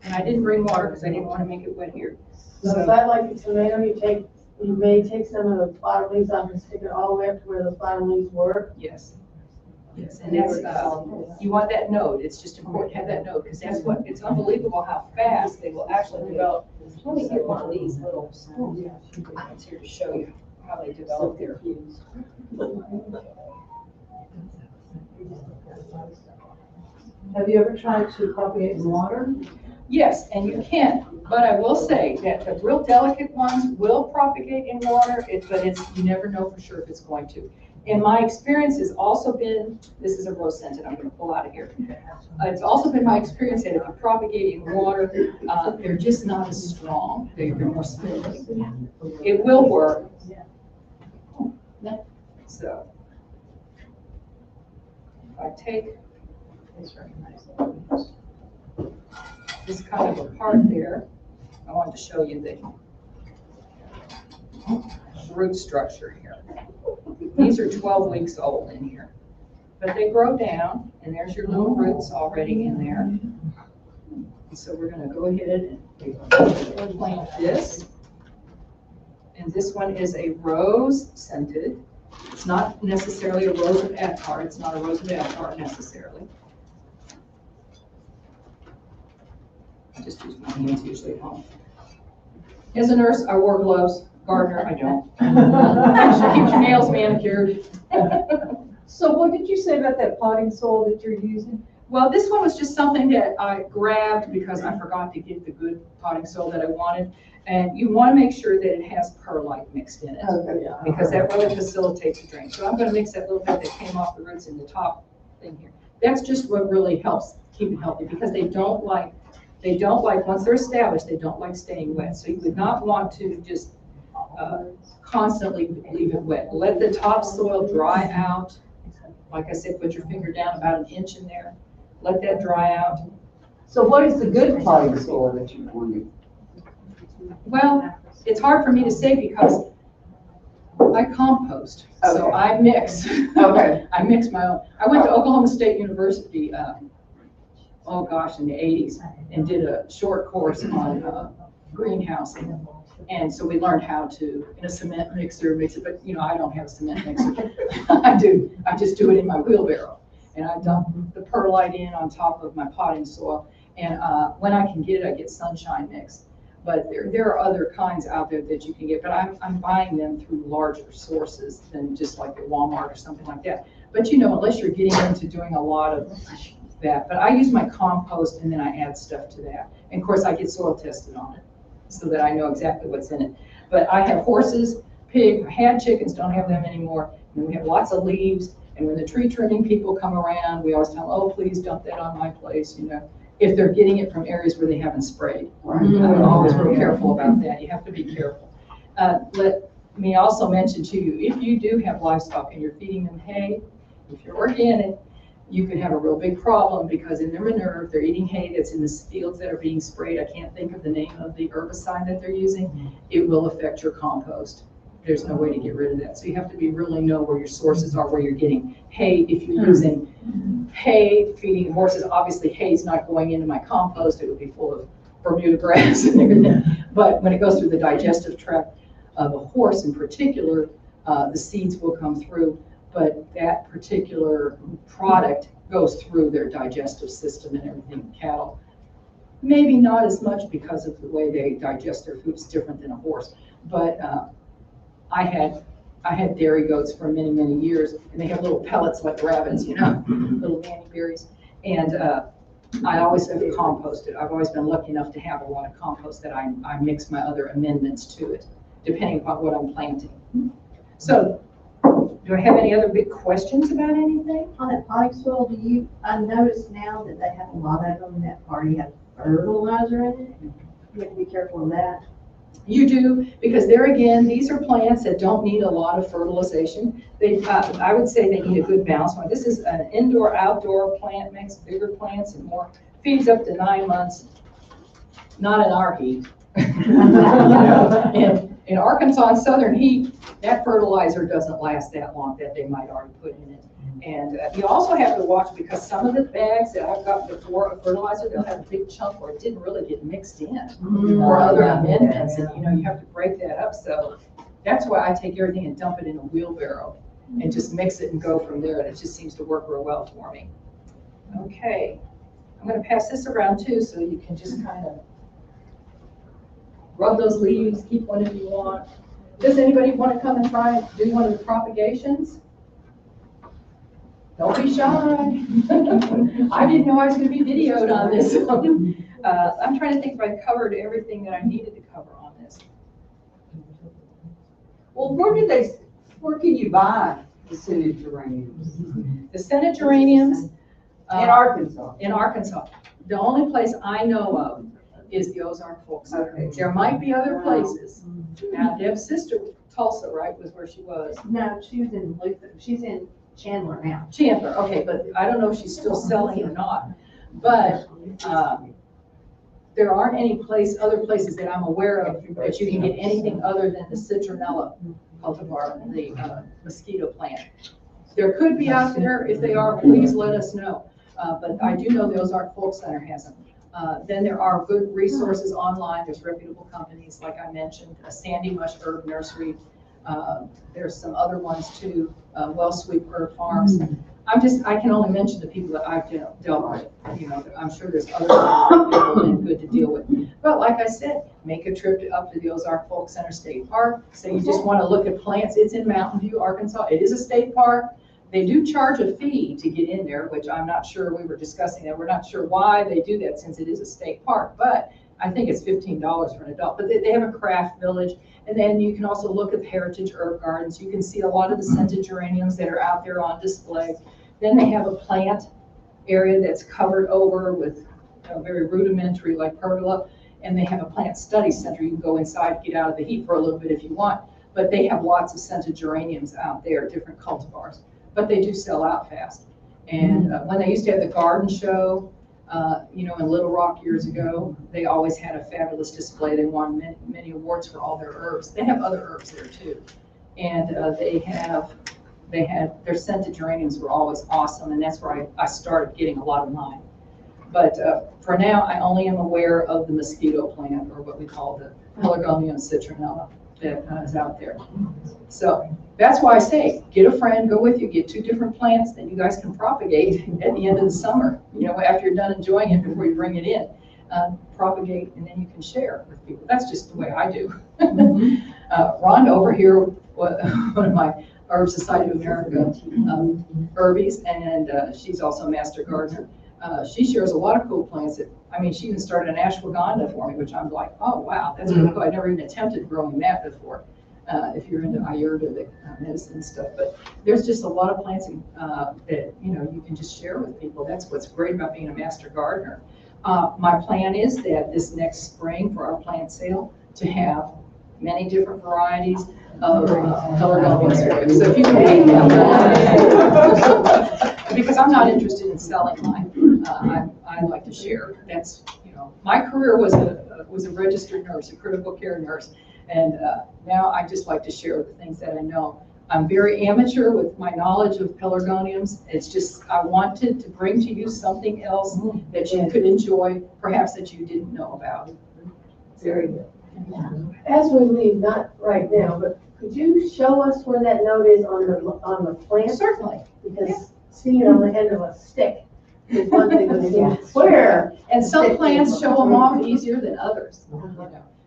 I didn't bring water because I didn't want to make it wet here. So is that like the tomato, you may take some of the flower leaves off and stick it all the way up to where the flower leaves were? Yes. Yes, and that's, you want that node. It's just important to have that node, because that's what, it's unbelievable how fast they will actually develop. Let me get one of these little items here to show you how they develop their fuse. Have you ever tried to propagate in water? Yes, and you can, but I will say that the real delicate ones will propagate in water, but you never know for sure if it's going to. And my experience has also been, this is a rose scented, I'm going to pull out of here. It's also been my experience that if you propagate in water, they're just not as strong. They're more spindly. It will work. So, if I take this kind of a part there, I wanted to show you the root structure here. These are 12 weeks old in here, but they grow down, and there's your little roots already in there. And so we're going to go ahead and plant this. And this one is a rose scented. It's not necessarily a rose of attar. It's not a rose of attar necessarily. I just use my hands usually at home. As a nurse, I wore gloves. Gardener, I don't. Actually, keep your nails manicured. So what did you say about that potting soil that you're using? Well, this one was just something that I grabbed because I forgot to get the good potting soil that I wanted. And you want to make sure that it has perlite mixed in it, because that really facilitates the drain. So I'm going to mix that little bit that came off the roots in the top thing here. That's just what really helps keep it healthy, because they don't like, once they're established, they don't like staying wet. So you would not want to just constantly leave it wet. Let the topsoil dry out. Like I said, put your finger down about an inch in there. Let that dry out. So what is the good potting soil that you want? Well, it's hard for me to say because I compost, so Okay. I mix. Okay. I mix my own. I went to Oklahoma State University, oh gosh, in the 80s, and did a short course on greenhousing. And so we learned how to, in a cement mixer, mix it, but you know, I don't have a cement mixer. I just do it in my wheelbarrow. And I dump the perlite in on top of my potting soil. And when I can get it, I get sunshine mix. But there are other kinds out there that you can get, but I'm buying them through larger sources than just like at Walmart or something like that. But you know, unless you're getting into doing a lot of that, but I use my compost and then I add stuff to that. And of course I get soil tested on it so that I know exactly what's in it. But I have horses, pigs, had chickens, don't have them anymore. And we have lots of leaves. And when the tree trimming people come around, we always tell them, oh, please dump that on my place, you know, if they're getting it from areas where they haven't sprayed. I'm always real careful about that. You have to be careful. Let me also mention to you, if you do have livestock and you're feeding them hay, if you're organic, you can have a real big problem because in their manure, if they're eating hay that's in the fields that are being sprayed, I can't think of the name of the herbicide that they're using, it will affect your compost. There's no way to get rid of that. So you have to really know where your sources are, where you're getting hay. If you're using hay, feeding horses, obviously hay is not going into my compost. It would be full of Bermuda grass and everything. But when it goes through the digestive tract of a horse in particular, the seeds will come through. But that particular product goes through their digestive system and everything. Cattle, maybe not as much because of the way they digest their food. It's different than a horse. But I had dairy goats for many, many years, and they have little pellets like rabbits, you know, little nanny berries. And I always have composted. I've always been lucky enough to have a lot of compost that I mix my other amendments to it, depending upon what I'm planting. So, do I have any other big questions about anything? On that potting soil, I noticed now that they have a lot of them that already have fertilizer in it. You have to be careful of that. You do, because there again, these are plants that don't need a lot of fertilization. I would say they need a good balance. This is an indoor-outdoor plant mix, bigger plants and more. Feeds up to 9 months, not in our heat. In Arkansas and southern heat, that fertilizer doesn't last that long that they might already put in it. And you also have to watch because some of the bags that I've got before of fertilizer, they'll have a big chunk where it didn't really get mixed in or other amendments. And you know, you have to break that up. So that's why I take everything and dump it in a wheelbarrow and just mix it and go from there. And it just seems to work real well for me. Okay, I'm going to pass this around too so you can just kind of rub those leaves, keep one if you want. Does anybody want to come and try and do one of the propagations? Don't be shy. I didn't know I was going to be videoed on this. I'm trying to think if I covered everything that I needed to cover on this. Well, where can you buy the scented geraniums? The scented geraniums. In Arkansas? In Arkansas. The only place I know of is the Ozark Folk Center. Okay. There might be other places. Now, Deb's sister, Tulsa, right, was where she was. No, she was in Luther. She's in Chandler now. Chandler, okay, but I don't know if she's still selling or not. But there aren't any other places that I'm aware of that you can get anything other than the citronella cultivar, the mosquito plant. There could be out there. If they are, please let us know. But I do know the Ozark Folk Center has them. Then there are good resources online. There's reputable companies, like I mentioned, Sandy Mush Herb Nursery. There's some other ones too, Well Sweep Herb Farms. I can only mention the people that I've dealt with. You know, I'm sure there's other people that are good to deal with. But like I said, make a trip up to the Ozark Folk Center State Park. Say you just want to look at plants. It's in Mountain View, Arkansas. It is a state park. They do charge a fee to get in there, which I'm not sure, we were discussing that. We're not sure why they do that since it is a state park, but I think it's $15 for an adult. But they have a craft village, and then you can also look at the Heritage Herb Gardens. You can see a lot of the scented geraniums that are out there on display. Then they have a plant area that's covered over with very rudimentary like pergola, and they have a plant study center. You can go inside, get out of the heat for a little bit if you want, but they have lots of scented geraniums out there, different cultivars. But they do sell out fast. And when they used to have the garden show, you know, in Little Rock years ago, they always had a fabulous display. They won many awards for all their herbs. They have other herbs there too. And their scented geraniums were always awesome. And that's where I started getting a lot of mine. But for now, I only am aware of the mosquito plant, or what we call the Pelargonium citronella, that is out there. So that's why I say, get a friend, go with you, get 2 different plants, then you guys can propagate at the end of the summer, you know, after you're done enjoying it before you bring it in. propagate, and then you can share with people. That's just the way I do. Rhonda over here, one of my Herb Society of America herbies, and she's also a master gardener. She shares a lot of cool plants. She even started an ashwagandha for me, which I'm like, oh wow, that's really cool. I never even attempted growing that before. If you're into Ayurvedic medicine and stuff, but there's just a lot of plants that you can just share with people. That's what's great about being a master gardener. My plan is that this next spring for our plant sale to have many different varieties of pelargoniums for you. So if you can wait that, because I'm not interested in selling mine, I like to share. That's my career was a registered nurse, a critical care nurse, and now I just like to share the things that I know. I'm very amateur with my knowledge of pelargoniums. It's just I wanted to bring to you something else that you could enjoy, perhaps that you didn't know about. Very good. As we leave, not right now, but could you show us where that note is on the plant? Certainly. Because seeing it on the end of a stick is one thing, but where? And some plants show them off easier than others.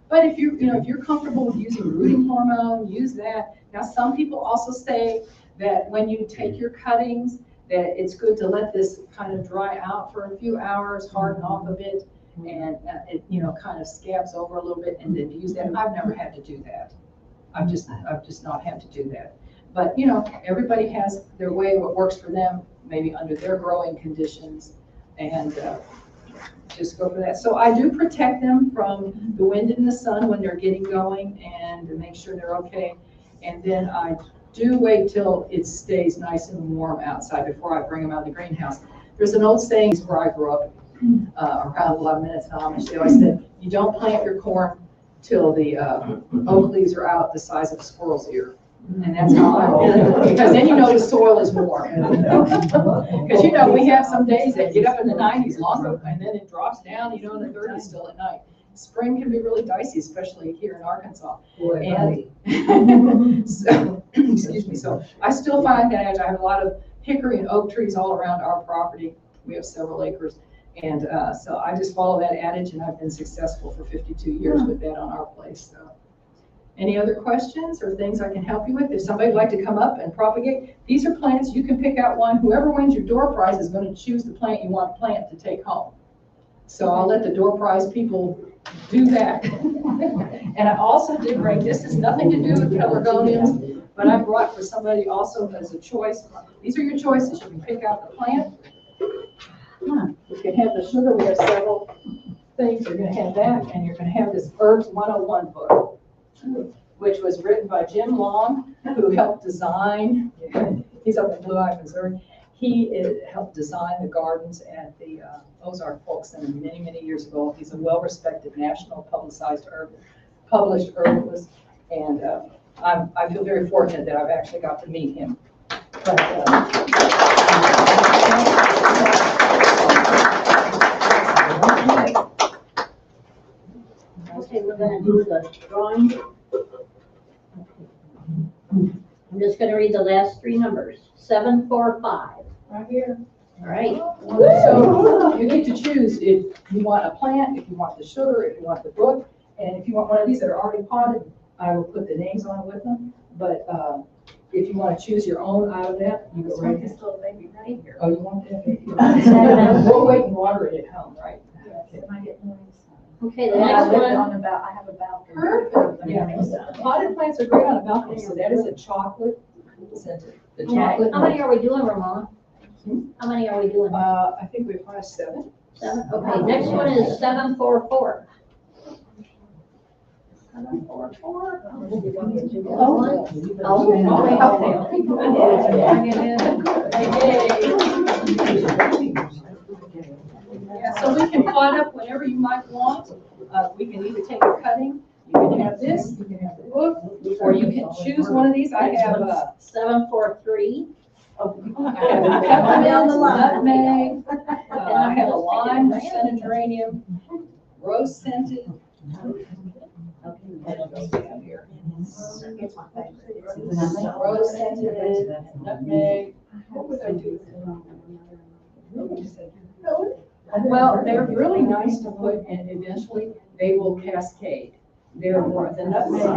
But if you're comfortable with using rooting hormone, use that. Now, some people also say that when you take your cuttings, that it's good to let this kind of dry out for a few hours, harden off a bit, and it kind of scabs over a little bit, and then use that. I've never had to do that. I've just not had to do that. But everybody has their way, what works for them, maybe under their growing conditions, and just go for that. So I do protect them from the wind and the sun when they're getting going, and to make sure they're okay. And then I do wait till it stays nice and warm outside before I bring them out of the greenhouse. There's an old saying where I grew up, around 11 minutes in Amish. They always said, you don't plant your corn till the oak leaves are out the size of a squirrel's ear. And that's how I do, because then the soil is warm. Because we have some days that get up in the 90s longer, and then it drops down, in the 30s still at night. Spring can be really dicey, especially here in Arkansas. And so, excuse me, so I still find that I have a lot of hickory and oak trees all around our property. We have several acres. And so I just follow that adage, and I've been successful for 52 years with that on our place. So. Any other questions or things I can help you with? If somebody would like to come up and propagate, these are plants. You can pick out one. Whoever wins your door prize is going to choose the plant you want to plant to take home. So I'll let the door prize people do that. And I also did bring, this has nothing to do with pelargoniums, but I brought for somebody also as a choice. These are your choices. You can pick out the plant. You can have the sugar. We have several things. You're going to have that, and you're going to have this Herbs 101 book, which was written by Jim Long, who helped design, he's up in Blue Island, Missouri. He helped design the gardens at the Ozark Folk Center many, many years ago. He's a well-respected, national published herbalist, and I feel very fortunate that I've actually got to meet him. But, Okay, we're gonna do the drawing. I'm just gonna read the last three numbers, 745. Right here. All right, so you need to choose if you want a plant, if you want the sugar, if you want the book, and if you want one of these that are already potted, I will put the names on it with them. But if you want to choose your own out of that, you go right here. this little baby right here. Oh, you want that? We'll wait and water it at home, right? Okay, the next one. I have a balcony. Perfect. Yeah. Potted plants are great on a balcony, so that is a chocolate scented. The chocolate. How many are we doing, Ramona? How many are we doing? I think we've got 7. 7? Okay, next one is 744. 744. Yeah, so we can pot up whenever you might want. We can either take a cutting, you can have this, you can have the book, or you can choose one of these. I have 743. I have a peppermint, nutmeg, I have a lime scented geranium, rose scented. What else do we have here? Rose scented, nutmeg. What would I do? Well, they're really nice to put, and eventually they will cascade. They're more the nutmeg. And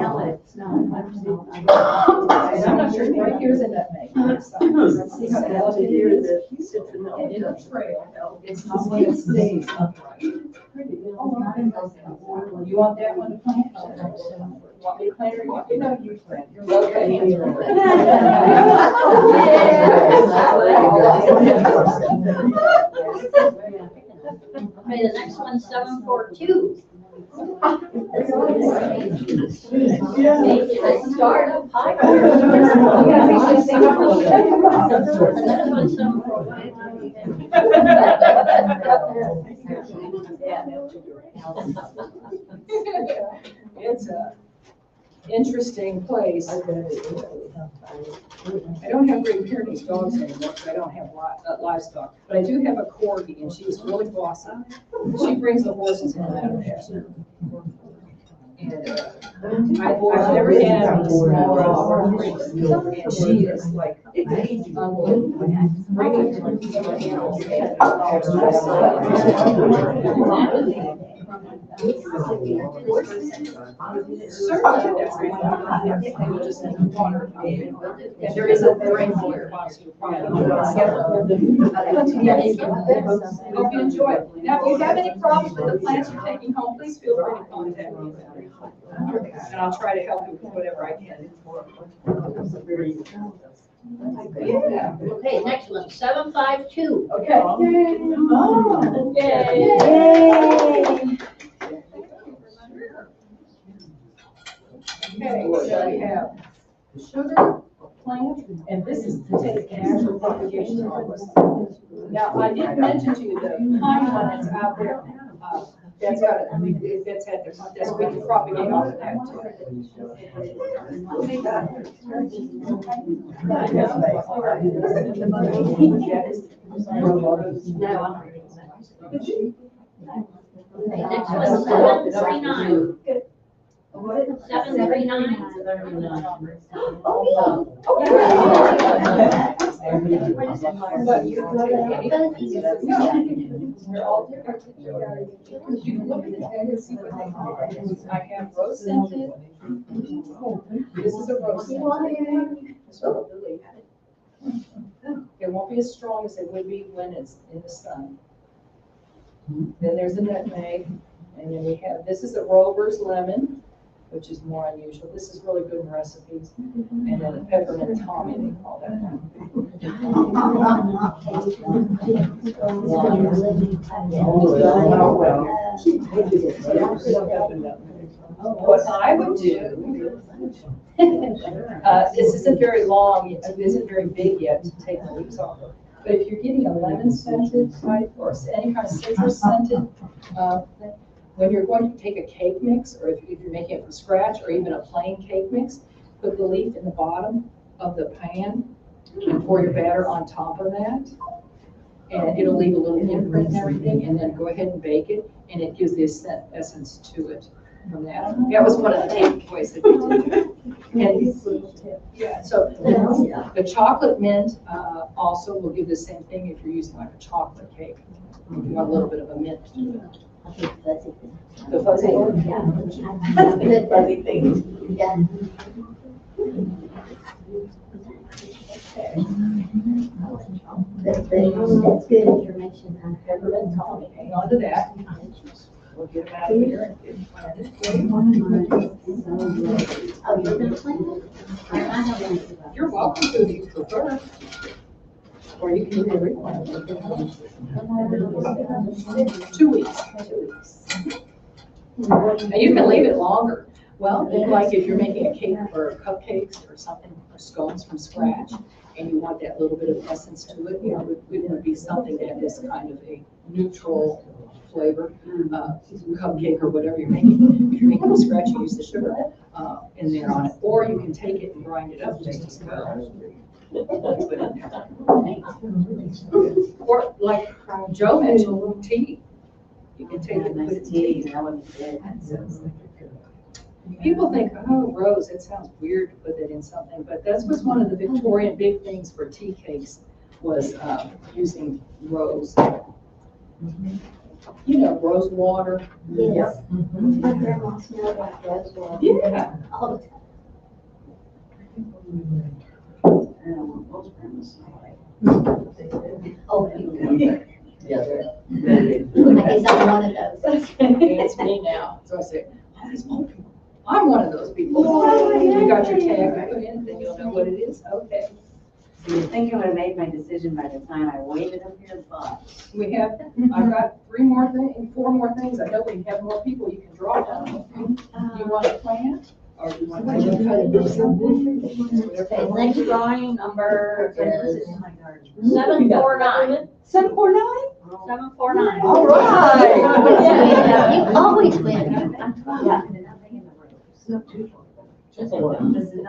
I'm not sure, right here's a nutmeg. Let's see how delicate it is. And in the trail, it's not one that stays upright. You want that one to plant? Want me to plant or you want, no, you plant. Okay. Okay, the next one's 742. Let's start up high. Another one's 742. It's a interesting place. I don't have Great Pyrenees dogs anymore because I don't have livestock, but I do have a corgi, and she's really bossy. She brings the horses in and out of there. And I've never had any small horses, and she is like unbelievable. Certainly, that's great. Just water. And there is a rainwater box. Hope you enjoy it. Now, if you have any problems with the plants you're taking home, please feel free to contact me. And I'll try to help you with whatever I can. Yeah. Okay, next one, 752. Okay. Yay. Okay, so we have sugar plant, and this is to take natural propagation harvest. Now, I did mention to you the pine one that's out there. That's got it. That's had their, that's we can propagate off of that too. Okay, next one's 739. 739. They're all different. You can look at the tag and see what they are. I have rose scented. This is a rose scented. It won't be as strong as it would be when it's in the sun. Then there's a nutmeg, and then we have, this is a Rover's lemon, which is more unusual. This is really good in recipes. And then the peppermint Tommy, they call that one. What I would do, this isn't very long, it isn't very big yet to take the leaves off of. But if you're getting a lemon scented type or any kind of citrus scented, when you're going to take a cake mix, or if you're making it from scratch, or even a plain cake mix, put the leaf in the bottom of the pan and pour your batter on top of that. And it'll leave a little imprint and everything, and then go ahead and bake it, and it gives the essence to it from that. That was one of the takeaways that we did. And, yeah, so the chocolate mint also will give the same thing if you're using like a chocolate cake. If you want a little bit of a mint to it. The fuzzy one? Yeah. The fuzzy thing. Yeah. That's good information on Peppermint Tommy, hang on to that. We'll get them out of here and get planted. Oh, you're gonna plant it? Or I haven't. You're welcome to if you prefer. Or you can do every one. 2 weeks. Now you can leave it longer. Well, like if you're making a cake or cupcakes or something, or scones from scratch, and you want that little bit of essence to it, you know, it would be something that is kind of a neutral flavor, cupcake or whatever you're making. If you're making from scratch, you use the sugar in there on it, or you can take it and grind it up just as well. Put in there. Or like Joe mentioned, tea. You can take it and put it in tea. People think, oh, rose, it sounds weird to put that in something, but that was one of the Victorian big things for tea cakes was using rose. You know, rose water. Yes. My grandma smelled like rose water. Yeah. All the time. Oh, you. I guess I'm one of those. It's me now. So I say, all these old people. I'm one of those people. You got your tag, you put in, then you'll know what it is. Okay. So you think I would have made my decision by the time I waited up here, but. We have, I've got 4 more things. I know we have more people you can draw on. You want a plan? Or do you want to? Okay, next drawing number is 749. 749? 749. All right. You always win. Yeah.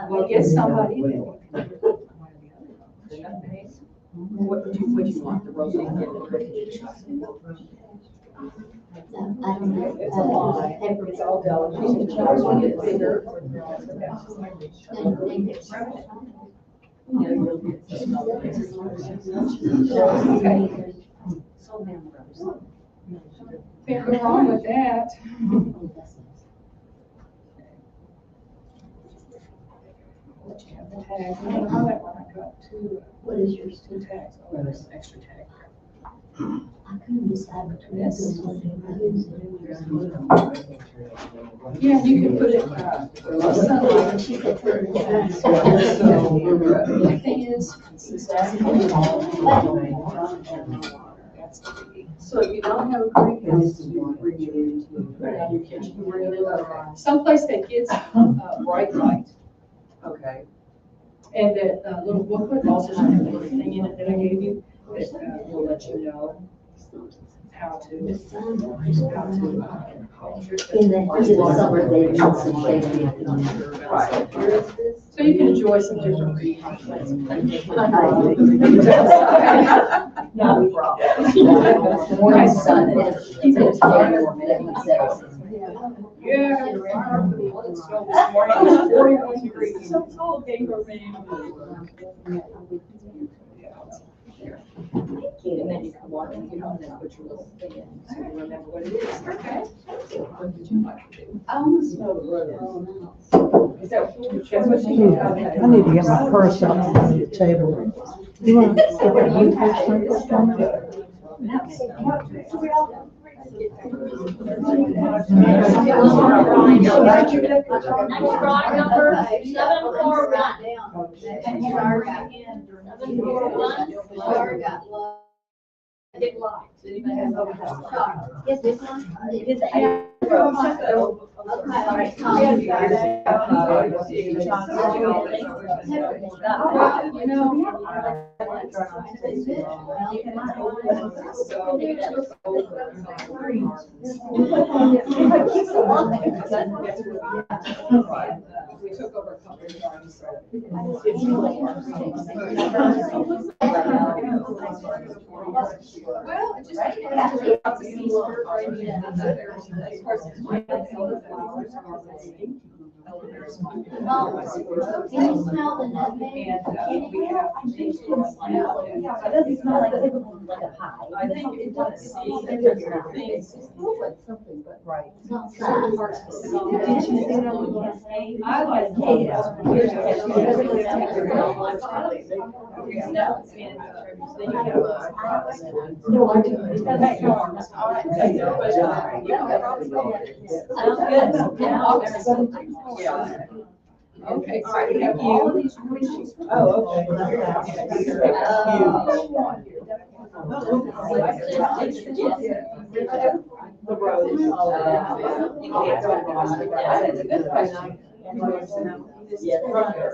We'll get somebody. What do you want, the rose? I don't know. It's a lie. It's all delicate. You always want to get bigger. Okay. Can't go wrong with that. Let you have the tag. I don't know that one. I got What is yours? 2 tags. Oh, there's an extra tag. I couldn't decide between this one and rose. Yeah, you can put it, sunlight. She said, turn it The thing is, So if you don't have a greenhouse, you bring it into. put it on your kitchen, you bring it in. Someplace that gets bright light. Okay. And that little booklet also has a little thing in it that I gave you that will let you know how to. in the summer, they need some shade. Right. So you can enjoy some different reading. No problem. My son is, he's in his Yeah. Let's go this morning. It's 41 degrees. So tall, gamer man. And then you can walk in, you know, and then put your little thing in, so you remember what it is. Okay. What did you like to do? I almost smell the rose. Is that what she did? Okay. I need to get my purse up on the table. You want to get that you purse from me? Next drawing number 741. Big lot. Yes, this one? It is. You know. We took over a couple of times, so. Well, it just. Can you smell the nutmeg? And we have. It doesn't smell like a pie. I think it does. Something but right. It's not certain parts of the song. Did you see it on the cafe? I like. Okay, all right, thank you. Oh, okay. The rose.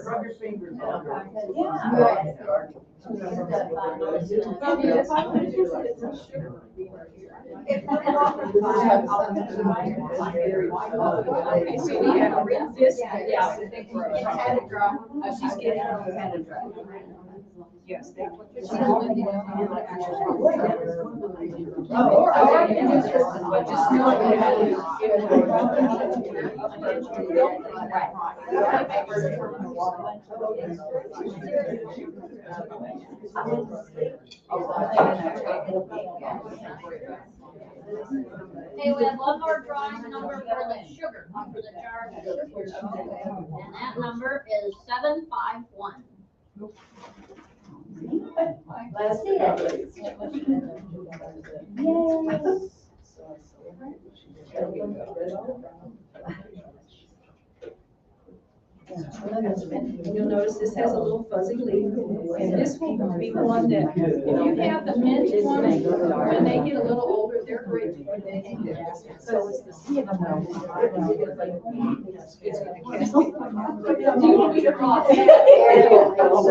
Rub your fingers Okay, so we have this, yeah, she's getting. Yes, they put this. Oh, Or I can use this one, but just know Hey, we have one more drawing number for the sugar, for the jar of sugar. And that number is 751. Let's see it. Yay. And you'll notice this has a little fuzzy leaf, and this will be one that, if you have the mint ones, when they get a little older, they're great to put in. So it's the seed. It's gonna catch. Do you want me to call? So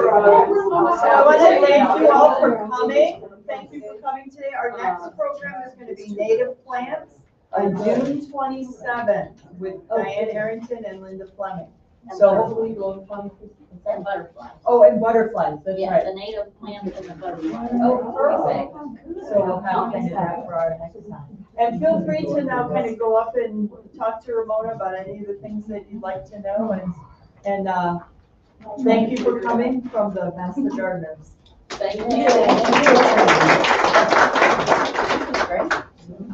I want to thank you all for coming. Thank you for coming today. Our next program is going to be native plants on June 27th with Diane Arrington and Linda Fleming. So hopefully you'll come. And butterflies. Oh, and butterflies, that's Yeah, right. the native plants and the butterflies. Oh, perfect. So we'll have kind of that for our next time. And feel free to now kind of go up and talk to Ramona about any of the things that you'd like to know. And thank you for coming from the Master Gardeners. Thank you. Thank you.